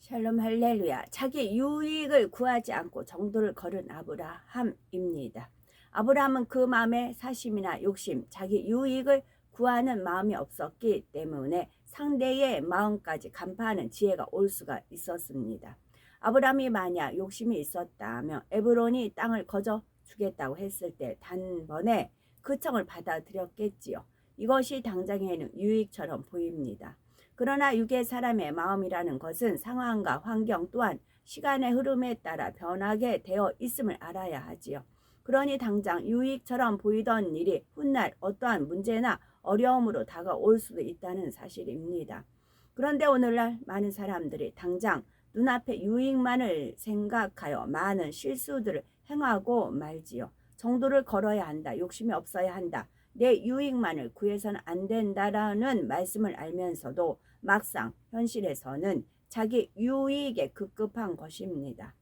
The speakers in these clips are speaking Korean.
샬롬 할렐루야. 자기 유익을 구하지 않고 정도를 걸은 아브라함입니다. 아브라함은 그 마음에 사심이나 욕심, 자기 유익을 구하는 마음이 없었기 때문에 상대의 마음까지 간파하는 지혜가 올 수가 있었습니다. 아브라함이 만약 욕심이 있었다면 에브론이 땅을 거저 주겠다고 했을 때 단번에 그 청을 받아들였겠지요. 이것이 당장에는 유익처럼 보입니다. 그러나 육의 사람의 마음이라는 것은 상황과 환경 또한 시간의 흐름에 따라 변하게 되어 있음을 알아야 하지요. 그러니 당장 유익처럼 보이던 일이 훗날 어떠한 문제나 어려움으로 다가올 수도 있다는 사실입니다. 그런데 오늘날 많은 사람들이 당장 눈앞의 유익만을 생각하여 많은 실수들을 행하고 말지요. 정도를 걸어야 한다. 욕심이 없어야 한다. 내 유익만을 구해서는 안 된다라는 말씀을 알면서도 막상 현실에서는 자기 유익에 급급한 것입니다.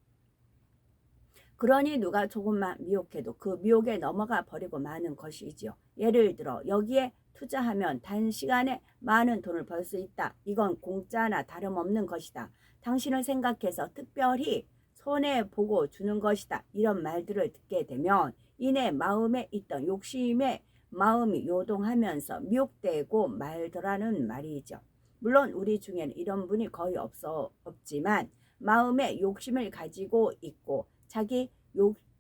그러니 누가 조금만 미혹해도 그 미혹에 넘어가 버리고 마는 것이지요. 예를 들어 여기에 투자하면 단시간에 많은 돈을 벌 수 있다. 이건 공짜나 다름없는 것이다. 당신을 생각해서 특별히 손해보고 주는 것이다. 이런 말들을 듣게 되면 이내 마음에 있던 욕심의 마음이 요동하면서 미혹되고 말더라는 말이죠. 물론 우리 중에는 이런 분이 거의 없지만 마음에 욕심을 가지고 있고 자기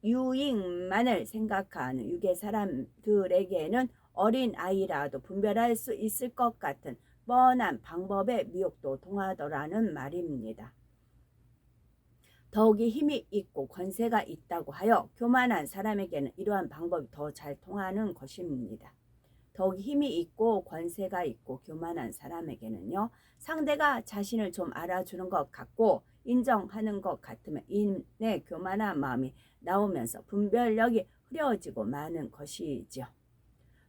유익만을 생각하는 육의 사람들에게는 어린 아이라도 분별할 수 있을 것 같은 뻔한 방법의 미혹도 통하더라는 말입니다. 더욱이 힘이 있고 권세가 있다고 하여 교만한 사람에게는 이러한 방법이 더 잘 통하는 것입니다. 더욱 힘이 있고 권세가 있고 교만한 사람에게는요. 상대가 자신을 좀 알아주는 것 같고 인정하는 것 같으면 이내 교만한 마음이 나오면서 분별력이 흐려지고 마는 것이지요.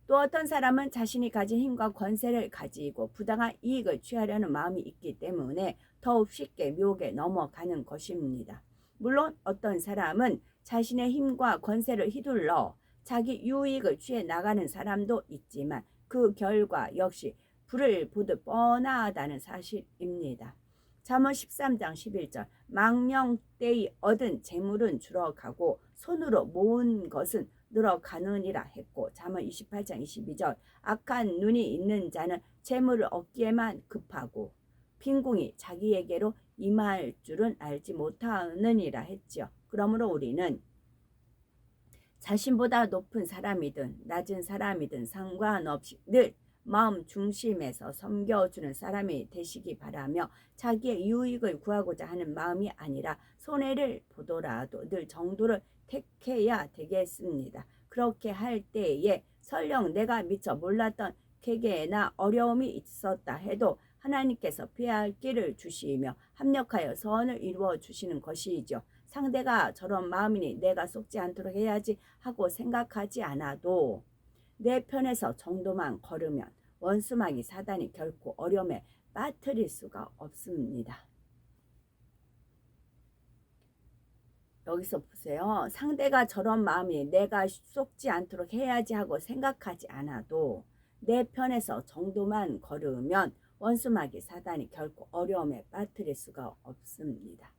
또 어떤 사람은 자신이 가진 힘과 권세를 가지고 부당한 이익을 취하려는 마음이 있기 때문에 더욱 쉽게 묘에 넘어가는 것입니다. 물론 어떤 사람은 자신의 힘과 권세를 휘둘러 자기 유익을 취해 나가는 사람도 있지만 그 결과 역시 불을 보듯 뻔하다는 사실입니다. 잠언 13장 11절 망령때의 얻은 재물은 줄어가고 손으로 모은 것은 늘어가느니라 했고 잠언 28장 22절 악한 눈이 있는 자는 재물을 얻기에만 급하고 빈궁이 자기에게로 임할 줄은 알지 못하느니라 했지요. 그러므로 우리는 자신보다 높은 사람이든 낮은 사람이든 상관없이 늘 마음 중심에서 섬겨주는 사람이 되시기 바라며 자기의 유익을 구하고자 하는 마음이 아니라 손해를 보더라도 늘 정도를 택해야 되겠습니다. 그렇게 할 때에 설령 내가 미처 몰랐던 쾌계나 어려움이 있었다 해도 하나님께서 피할 길을 주시며 합력하여 선을 이루어 주시는 것이죠. 상대가 저런 마음이니 내가 속지 않도록 해야지 하고 생각하지 않아도 내 편에서 정도만 걸으면 원수마귀 사단이 결코 어려움에 빠뜨릴 수가 없습니다. 여기서 보세요. 상대가 저런 마음이 내가 속지 않도록 해야지 하고 생각하지 않아도 내 편에서 정도만 걸으면 원수마귀 사단이 결코 어려움에 빠뜨릴 수가 없습니다.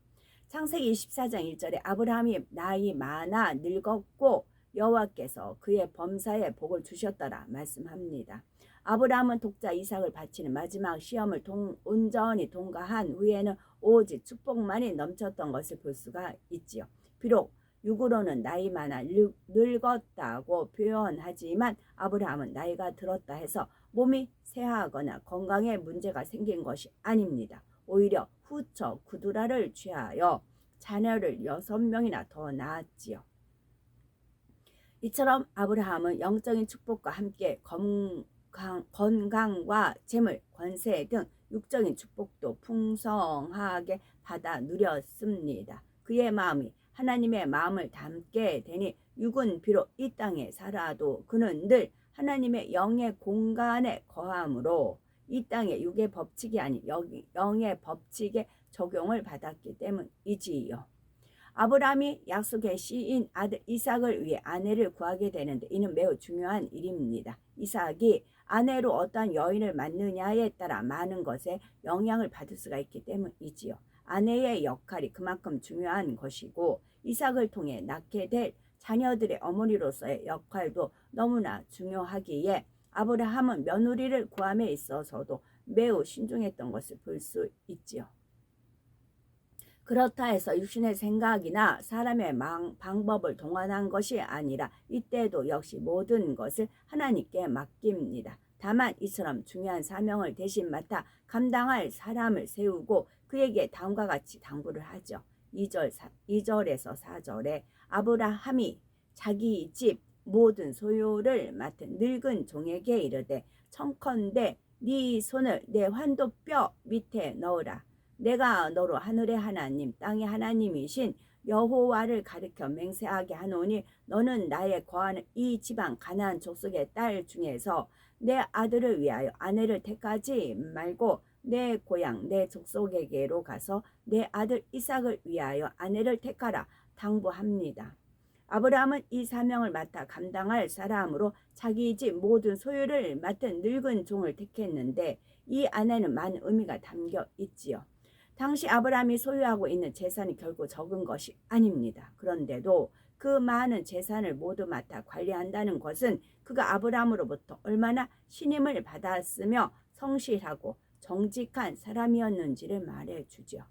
창세기 24장 1절에 아브라함이 나이 많아 늙었고 여호와께서 그의 범사에 복을 주셨더라 말씀합니다. 아브라함은 독자 이삭을 바치는 마지막 시험을 온전히 통과한 후에는 오직 축복만이 넘쳤던 것을 볼 수가 있지요. 비록 육으로는 나이 많아 늙었다고 표현하지만 아브라함은 나이가 들었다 해서 몸이 쇠하거나 건강에 문제가 생긴 것이 아닙니다. 오히려 후처 구두라를 취하여 자녀를 6명이나 더 낳았지요. 이처럼 아브라함은 영적인 축복과 함께 건강과 재물, 권세 등 육적인 축복도 풍성하게 받아 누렸습니다. 그의 마음이 하나님의 마음을 담게 되니 육은 비록 이 땅에 살아도 그는 늘 하나님의 영의 공간에 거함으로 이 땅의 육의 법칙이 아닌 영의 법칙에 적용을 받았기 때문이지요. 아브라함이 약속의 씨인 아들 이삭을 위해 아내를 구하게 되는데 이는 매우 중요한 일입니다. 이삭이 아내로 어떠한 여인을 만느냐에 따라 많은 것에 영향을 받을 수가 있기 때문이지요. 아내의 역할이 그만큼 중요한 것이고 이삭을 통해 낳게 될 자녀들의 어머니로서의 역할도 너무나 중요하기에 아브라함은 며느리를 구함에 있어서도 매우 신중했던 것을 볼 수 있지요. 그렇다 해서 육신의 생각이나 사람의 방법을 동원한 것이 아니라 이때도 역시 모든 것을 하나님께 맡깁니다. 다만 이처럼 중요한 사명을 대신 맡아 감당할 사람을 세우고 그에게 다음과 같이 당부를 하죠. 2절에서 4절에 아브라함이 자기 집 모든 소유를 맡은 늙은 종에게 이르되 청컨대 네 손을 내 환도뼈 밑에 넣으라. 내가 너로 하늘의 하나님 땅의 하나님이신 여호와를 가리켜 맹세하게 하노니 너는 나의 거하는 이 지방 가나안 족속의 딸 중에서 내 아들을 위하여 아내를 택하지 말고 내 고향 내 족속에게로 가서 내 아들 이삭을 위하여 아내를 택하라 당부합니다. 아브라함은 이 사명을 맡아 감당할 사람으로 자기 집 모든 소유를 맡은 늙은 종을 택했는데 이 안에는 많은 의미가 담겨 있지요. 당시 아브라함이 소유하고 있는 재산이 결코 적은 것이 아닙니다. 그런데도 그 많은 재산을 모두 맡아 관리한다는 것은 그가 아브라함으로부터 얼마나 신임을 받았으며 성실하고 정직한 사람이었는지를 말해주죠.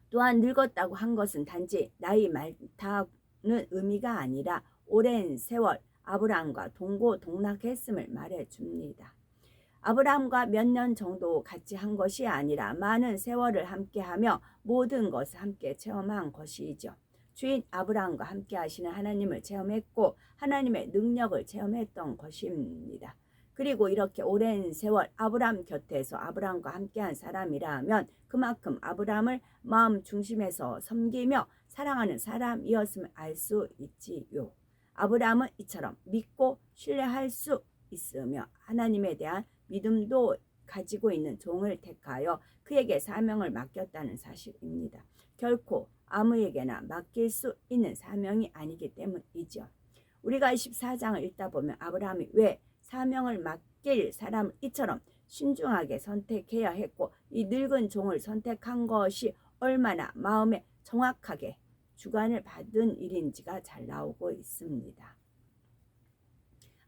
또한 늙었다고 한 것은 단지 나이 많다는 의미가 아니라 오랜 세월 아브라함과 동고동락했음을 말해줍니다. 아브라함과 몇 년 정도 같이 한 것이 아니라 많은 세월을 함께하며 모든 것을 함께 체험한 것이죠. 주인 아브라함과 함께 하시는 하나님을 체험했고 하나님의 능력을 체험했던 것입니다. 그리고 이렇게 오랜 세월 아브라함 곁에서 아브라함과 함께한 사람이라면 그만큼 아브라함을 마음 중심에서 섬기며 사랑하는 사람이었음을 알 수 있지요. 아브라함은 이처럼 믿고 신뢰할 수 있으며 하나님에 대한 믿음도 가지고 있는 종을 택하여 그에게 사명을 맡겼다는 사실입니다. 결코 아무에게나 맡길 수 있는 사명이 아니기 때문이죠. 우리가 24장을 읽다 보면 아브라함이 왜 사명을 맡길 사람을 이처럼 신중하게 선택해야 했고 이 늙은 종을 선택한 것이 얼마나 마음에 정확하게 주관을 받은 일인지가 잘 나오고 있습니다.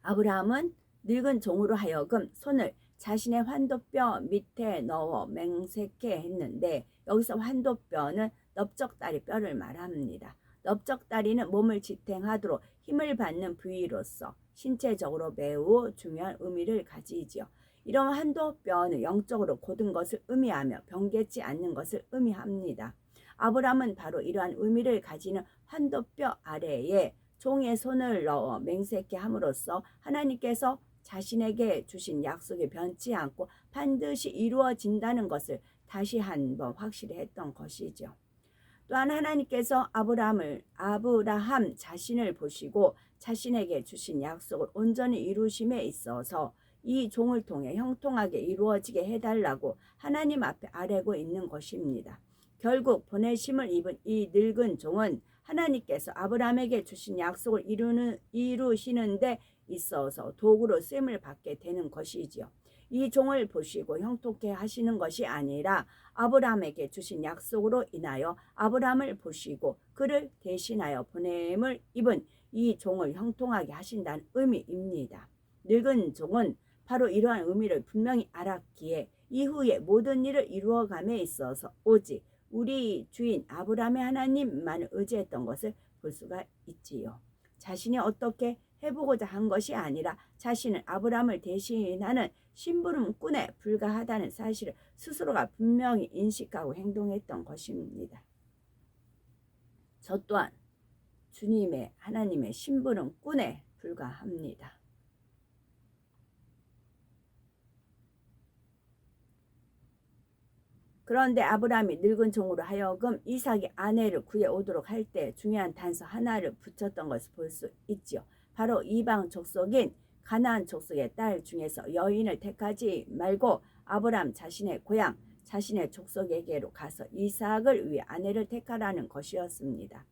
아브라함은 늙은 종으로 하여금 손을 자신의 환도뼈 밑에 넣어 맹세케 했는데 여기서 환도뼈는 넓적다리 뼈를 말합니다. 넓적다리는 몸을 지탱하도록 힘을 받는 부위로서 신체적으로 매우 중요한 의미를 가지지요. 이런 환도뼈는 영적으로 곧은 것을 의미하며 변개치 않는 것을 의미합니다. 아브라함은 바로 이러한 의미를 가지는 환도뼈 아래에 종의 손을 넣어 맹세케 함으로써 하나님께서 자신에게 주신 약속이 변치 않고 반드시 이루어진다는 것을 다시 한번 확실히 했던 것이죠. 또한 하나님께서 아브라함 자신을 보시고 자신에게 주신 약속을 온전히 이루심에 있어서 이 종을 통해 형통하게 이루어지게 해달라고 하나님 앞에 아뢰고 있는 것입니다. 결국 보내심을 입은 이 늙은 종은 하나님께서 아브라함에게 주신 약속을 이루시는데 있어서 도구로 쓰임을 받게 되는 것이지요. 이 종을 보시고 형통케 하시는 것이 아니라 아브라함에게 주신 약속으로 인하여 아브라함을 보시고 그를 대신하여 보냄을 입은 이 종을 형통하게 하신다는 의미입니다. 늙은 종은 바로 이러한 의미를 분명히 알았기에 이후에 모든 일을 이루어감에 있어서 오직 우리 주인 아브라함의 하나님만을 의지했던 것을 볼 수가 있지요. 자신이 어떻게 해보고자 한 것이 아니라 자신은 아브라함을 대신하는 심부름꾼에 불과하다는 사실을 스스로가 분명히 인식하고 행동했던 것입니다. 저 또한 주님의 하나님의 심부름꾼에 불과합니다. 그런데 아브라함이 늙은 종으로 하여금 이삭의 아내를 구해오도록 할 때 중요한 단서 하나를 붙였던 것을 볼 수 있지요. 바로 이방 족속인 가나안 족속의 딸 중에서 여인을 택하지 말고 아브라함 자신의 고향 자신의 족속에게로 가서 이삭을 위해 아내를 택하라는 것이었습니다.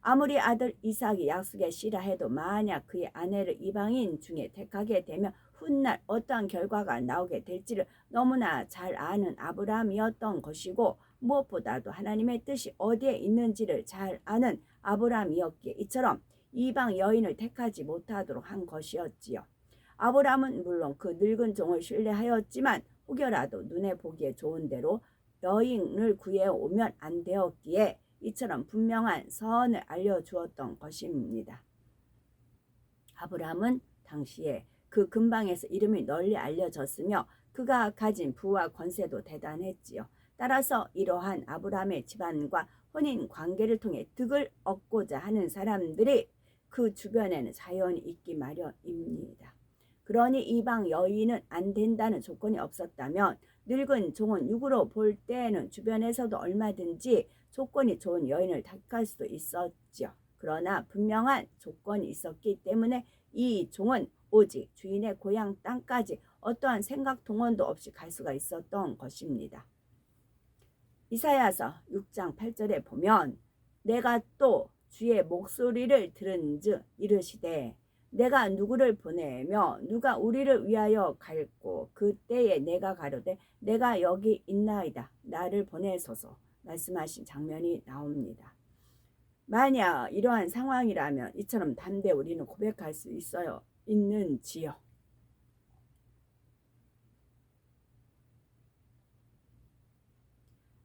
아무리 아들 이삭이 약속의 씨라 해도 만약 그의 아내를 이방인 중에 택하게 되면 훗날 어떠한 결과가 나오게 될지를 너무나 잘 아는 아브라함이었던 것이고 무엇보다도 하나님의 뜻이 어디에 있는지를 잘 아는 아브라함이었기에 이처럼 이방 여인을 택하지 못하도록 한 것이었지요. 아브라함은 물론 그 늙은 종을 신뢰하였지만 혹여라도 눈에 보기에 좋은 대로 여인을 구해오면 안 되었기에 이처럼 분명한 선을 알려주었던 것입니다. 아브라함은 당시에 그 근방에서 이름이 널리 알려졌으며 그가 가진 부와 권세도 대단했지요. 따라서 이러한 아브라함의 집안과 혼인 관계를 통해 득을 얻고자 하는 사람들이 그 주변에는 자연히 있기 마련입니다. 그러니 이방 여인은 안 된다는 조건이 없었다면 늙은 종은 육으로 볼 때에는 주변에서도 얼마든지 조건이 좋은 여인을 택할 수도 있었죠. 그러나 분명한 조건이 있었기 때문에 이 종은 오직 주인의 고향 땅까지 어떠한 생각 동원도 없이 갈 수가 있었던 것입니다. 이사야서 6장 8절에 보면 내가 또 주의 목소리를 들은즉 이르시되 내가 누구를 보내며 누가 우리를 위하여 갈고 그때에 내가 가로되 내가 여기 있나이다 나를 보내소서 말씀하신 장면이 나옵니다. 만약 이러한 상황이라면 이처럼 담대히 우리는 고백할 수 있는지요?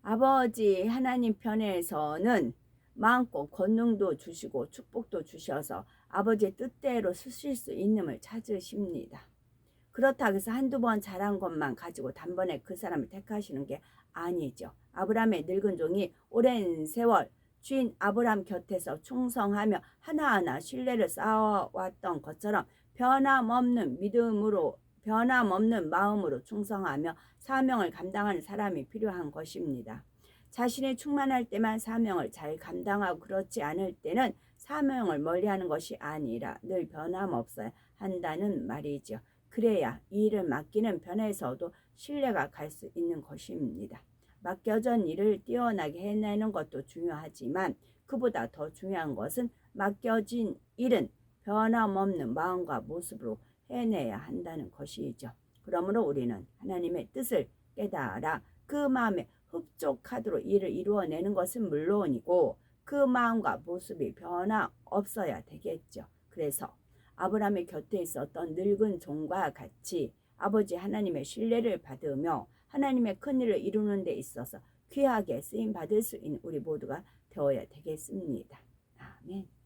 아버지 하나님 편에서는 마음껏 권능도 주시고 축복도 주셔서 아버지의 뜻대로 쓰실 수 있음을 찾으십니다. 그렇다고 해서 한두 번 잘한 것만 가지고 단번에 그 사람을 택하시는 게 아니죠. 아브라함의 늙은 종이 오랜 세월 주인 아브라함 곁에서 충성하며 하나하나 신뢰를 쌓아왔던 것처럼 변함없는 믿음으로 변함없는 마음으로 충성하며 사명을 감당하는 사람이 필요한 것입니다. 자신이 충만할 때만 사명을 잘 감당하고 그렇지 않을 때는 사명을 멀리하는 것이 아니라 늘 변함없어야 한다는 말이죠. 그래야 이 일을 맡기는 편에서도 신뢰가 갈 수 있는 것입니다. 맡겨진 일을 뛰어나게 해내는 것도 중요하지만 그보다 더 중요한 것은 맡겨진 일은 변함없는 마음과 모습으로 해내야 한다는 것이죠. 그러므로 우리는 하나님의 뜻을 깨달아 그 마음에 흡족하도록 일을 이루어내는 것은 물론이고 그 마음과 모습이 변함없어야 되겠죠. 그래서 아브라함의 곁에 있었던 늙은 종과 같이 아버지 하나님의 신뢰를 받으며 하나님의 큰 일을 이루는 데 있어서 귀하게 쓰임 받을 수 있는 우리 모두가 되어야 되겠습니다. 아멘.